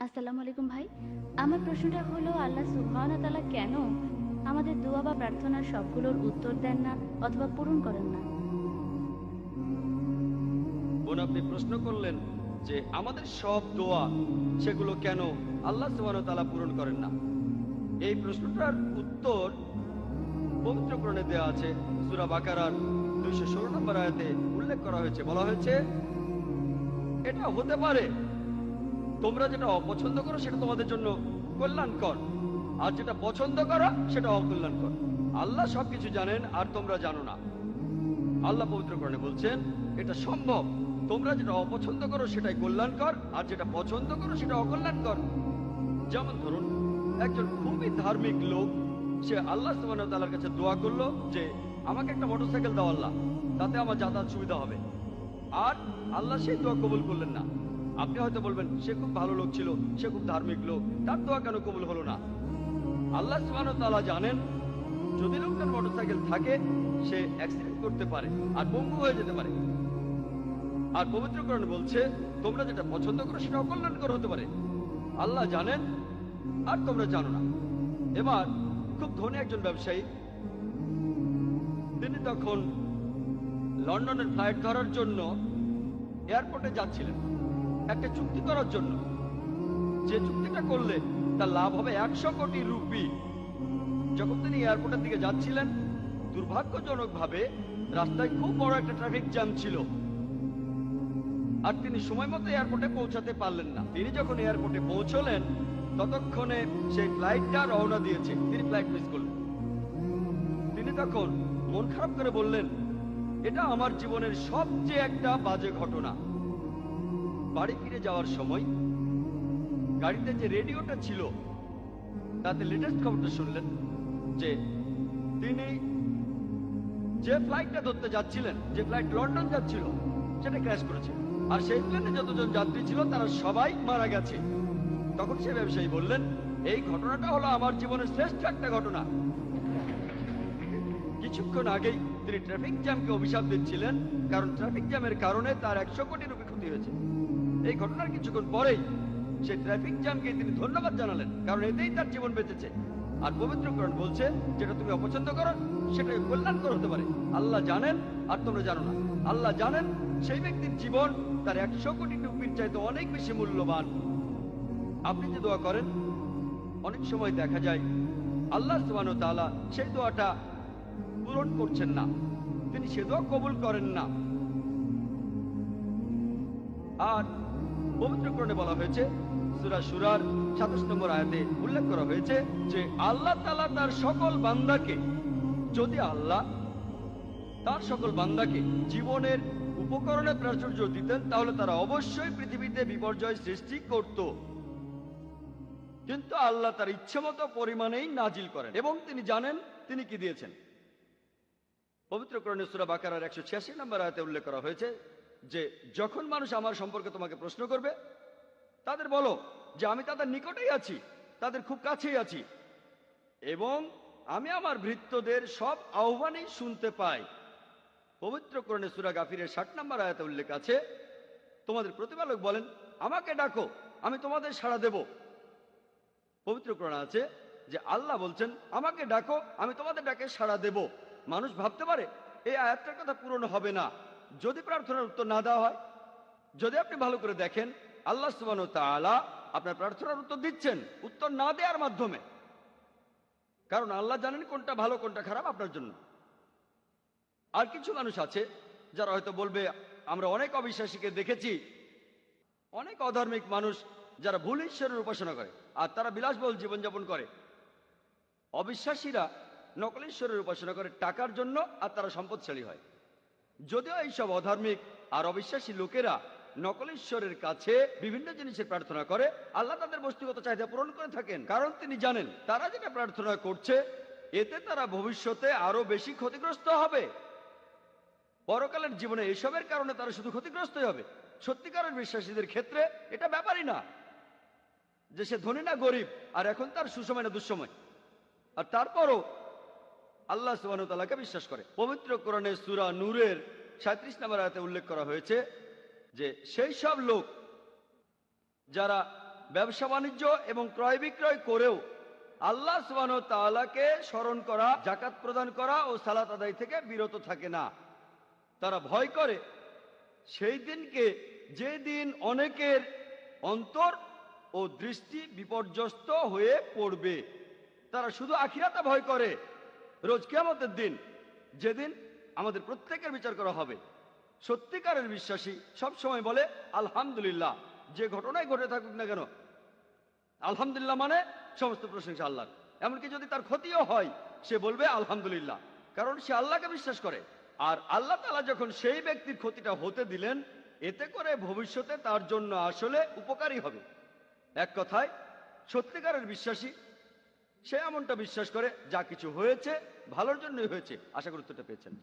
আসসালামু আলাইকুম ভাই। আমার প্রশ্নটা হলো, আল্লাহ সুবহানাহু ওয়া তাআলা কেন আমাদের দোয়া বা প্রার্থনার সবগুলোর উত্তর দেন না অথবা পূরণ করেন না? বোন, আপনি প্রশ্ন করলেন যে আমাদের সব দোয়া সেগুলো কেন আল্লাহ সুবহানাহু ওয়া তাআলা পূরণ করেন না। এই প্রশ্নটার উত্তর পবিত্র কোরআনে দেওয়া আছে। সূরা বাকারার 216 নম্বর আয়াতে উল্লেখ করা হয়েছে, বলা হয়েছে এটা হতে পারে তোমরা যেটা অপছন্দ করো সেটা তোমাদের জন্য কল্যাণকর, আর যেটা পছন্দ করো সেটা অকল্যাণকর। আল্লাহ সবকিছু জানেন আর তোমরা জানো না। আল্লাহ পবিত্র কোরআনে বলছেন এটা সম্ভব, তোমরা যেটা অপছন্দ করো সেটাই কল্যাণকর, আর যেটা পছন্দ করো সেটা অকল্যাণকর। যেমন ধরুন, একজন খুবই ধার্মিক লোক, সে আল্লাহ সুবহানাহু ওয়া তাআলার কাছে দোয়া করলো যে আমাকে একটা মোটরসাইকেল দাও আল্লাহ, তাতে আমার যাতায়াত সুবিধা হবে। আর আল্লাহ সেই দোয়া কবুল করলেন না। আপনি হয়তো বলবেন সে খুব ভালো লোক ছিল, সে খুব ধার্মিক লোক, তার দোয়া কেন কবুল হলো না? আল্লাহ সুবহানাহু ওয়া তাআলা জানেন যদি লোকটার মোটরসাইকেল থাকে সে অ্যাক্সিডেন্ট করতে পারে আর পঙ্গু হয়ে যেতে পারে। আর পবিত্র কোরআন বলছে তোমরা যেটা পছন্দ করো সেটা অকল্যাণকর হতে পারে। আল্লাহ জানেন আর তোমরা জানো না। এবার খুব ধনী একজন ব্যবসায়ী, তিনি তখন লন্ডনের ফ্লাইট ধরার জন্য এয়ারপোর্টে যাচ্ছিলেন একটা চুক্তি করার জন্য, যে চুক্তিটা করলে তার লাভ হবে 100 কোটি রুপি। যখন তিনি এয়ারপোর্টের দিকে যাচ্ছিলেন, দুর্ভাগ্যজনকভাবে রাস্তায় খুব বড় একটা ট্রাফিক জ্যাম ছিল, আর তিনি সময় মতো এয়ারপোর্টে পৌঁছাতে পারলেন না। তিনি যখন এয়ারপোর্টে পৌঁছলেন ততক্ষণে সেই ফ্লাইটটা রওনা দিয়েছে, তিনি ফ্লাইট মিস করলেন। তিনি তখন মন খারাপ করে বললেন, এটা আমার জীবনের সবচেয়ে একটা বাজে ঘটনা। বাড়ি ফিরে যাওয়ার সময় গাড়িতে যে রেডিওটা ছিল তাতে লেটেস্ট খবরটা শুনলেন যে তিনি যে ফ্লাইটটা ধরতে যাচ্ছিলেন, যে ফ্লাইট লন্ডন যাচ্ছিল, সেটা ক্র্যাশ করেছে, আর সেই প্লেনে যতজন যাত্রী ছিল তারা সবাই মারা গেছে। তখন সে ব্যবসায়ী বললেন, এই ঘটনাটা হলো আমার জীবনের শ্রেষ্ঠ একটা ঘটনা। কিছুক্ষণ আগেই তিনি ট্রাফিক জ্যামকে অভিশাপ দিচ্ছিলেন, কারণ ট্রাফিক জ্যামের কারণে তার 100 কোটি রুপি ক্ষতি হয়েছে। এই ঘটনার কিছুক্ষণ পরেই সেই ট্রাফিক জ্যামকে তিনি ধন্যবাদ জানালেন, কারণ এতেই তার জীবন বেঁচেছে। আর পবিত্র কোরআন বলছে যেটা তুমি অপছন্দ করো সেটা কল্যাণকর হতে পারে। আল্লাহ জানেন আর তোমরা জানো না। আল্লাহ জানেন সেই ব্যক্তির জীবন তার 100 কোটি রুপির চাইতে অনেক বেশি মূল্যবান। আপনি যে দোয়া করেন, অনেক সময় দেখা যায় আল্লাহ সুবহানাহু ওয়া তাআলা সেই দোয়াটা পূরণ করছেন না, তিনি সে দোয়া কবুল করেন না। আর পবিত্র কোরআনে বলা হয়েছে, সূরা শুরার 27 নম্বর আয়াতে উল্লেখ করা হয়েছে যে আল্লাহ তাআলা তার সকল বান্দাকে, যদি আল্লাহ তার সকল বান্দাকে জীবনের উপকরণে প্রাচুর্য দিতেন তাহলে তারা অবশ্যই পৃথিবীতে বিপর্যয় সৃষ্টি করত, কিন্তু আল্লাহ তার ইচ্ছেমতো পরিমাণেই নাজিল করেন এবং তিনি জানেন তিনি কি দিয়েছেন। পবিত্র কোরআনে সূরা বাকারার 186 নম্বর আয়াতে উল্লেখ করা হয়েছে যে যখন মানুষ আমার সম্পর্কে তোমাকে প্রশ্ন করবে, তাদের বলো যে আমি তাদের নিকটেই আছি, তাদের খুব কাছেই আছি, এবং আমি আমার ভৃত্যদের সব আহ্বানেই শুনতে পাই। পবিত্র কোরআনে সূরা গাফিরের 60 নম্বর আয়াতে উল্লেখ আছে, তোমাদের প্রতিপালক বলেন আমাকে ডাকো, আমি তোমাদের সাড়া দেব। পবিত্র কোরআনে আছে যে আল্লাহ বলছেন আমাকে ডাকো, আমি তোমাদের ডাকে সাড়া দেব। মানুষ ভাবতে পারে এই আয়াতটার কথা পূরণ হবে না যদি প্রার্থনার উত্তর না দেওয়া হয়। যদি আপনি ভালো করে দেখেন, আল্লাহ সুবহানাহু ওয়া তাআলা আপনার প্রার্থনার উত্তর দিচ্ছেন উত্তর না দেওয়ার মাধ্যমে, কারণ আল্লাহ জানেন কোনটা ভালো কোনটা খারাপ আপনার জন্য। আর কিছু মানুষ আছে যারা হয়তো বলবে, আমরা অনেক অবিশ্বাসীকে দেখেছি, অনেক অধার্মিক মানুষ যারা ভুল ঈশ্বরের উপাসনা করে আর তারা বিলাসবহুল জীবনযাপন করে। অবিশ্বাসীরা নকল ঈশ্বরের উপাসনা করে টাকার জন্য আর তারা সম্পদশালী হয়। যদিও এইসব অধার্মিক আর অবিশ্বাসী লোকেরা নকল ঈশ্বরের কাছে বিভিন্ন জিনিসের প্রার্থনা করে, আল্লাহ তাদের বস্তুগত চাহিদা পূরণ করে থাকেন, কারণ তিনি জানেন তারা যেটা প্রার্থনা করছে এতে তারা ভবিষ্যতে আরো বেশি ক্ষতিগ্রস্ত হবে। পরকালের জীবনে এসবের কারণে তারা শুধু ক্ষতিগ্রস্তই হবে। সত্যিকারের বিশ্বাসীদের ক্ষেত্রে এটা ব্যাপারই না যে সে ধনী না গরিব, আর এখন তার সুসময় না দুঃসময়, আর তারপরও আল্লাহ সুবহানাহু ওয়া তাআলাকে বিশ্বাস করে। পবিত্র কোরআনে সূরা নূরের 37 নম্বর আয়াতে উল্লেখ করা হয়েছে যে সেই সব লোক যারা ব্যবসা বাণিজ্য এবং ক্রয় বিক্রয় করেও আল্লাহ সুবহানাহু ওয়া তাআলাকে স্মরণ করা, জাকাত প্রদান করা ও সালাত আদায় থেকে বিরত থাকে না। তারা ভয় করে সেই দিনকে, যে দিন অনেকের অন্তর ও দৃষ্টি বিপর্যস্ত হয়ে পড়বে। তারা শুধু আখিরাতে ভয় করে, রোজ কিয়ামতের দিন, যেদিন আমাদের প্রত্যেকের বিচার করা হবে। সত্যিকারের বিশ্বাসী সব সময় বলে আলহামদুলিল্লাহ, যে ঘটনাই ঘটে থাকুক না কেন আলহামদুলিল্লাহ, মানে সমস্ত প্রশংসা আল্লাহর। এমনকি যদি তার ক্ষতিও হয় সে বলবে আলহামদুলিল্লাহ, কারণ সে আল্লাহকে বিশ্বাস করে। আর আল্লাহ তাআলা যখন সেই ব্যক্তির ক্ষতিটা হতে দিলেন, এতে করে ভবিষ্যতে তার জন্য আসলে উপকারী হবে। এক কথায় সত্যিকারের বিশ্বাসী সে এমনটা বিশ্বাস করে যা কিছু হয়েছে ভালোর জন্যই হয়েছে। আশা করি উত্তরটা পেয়েছেন।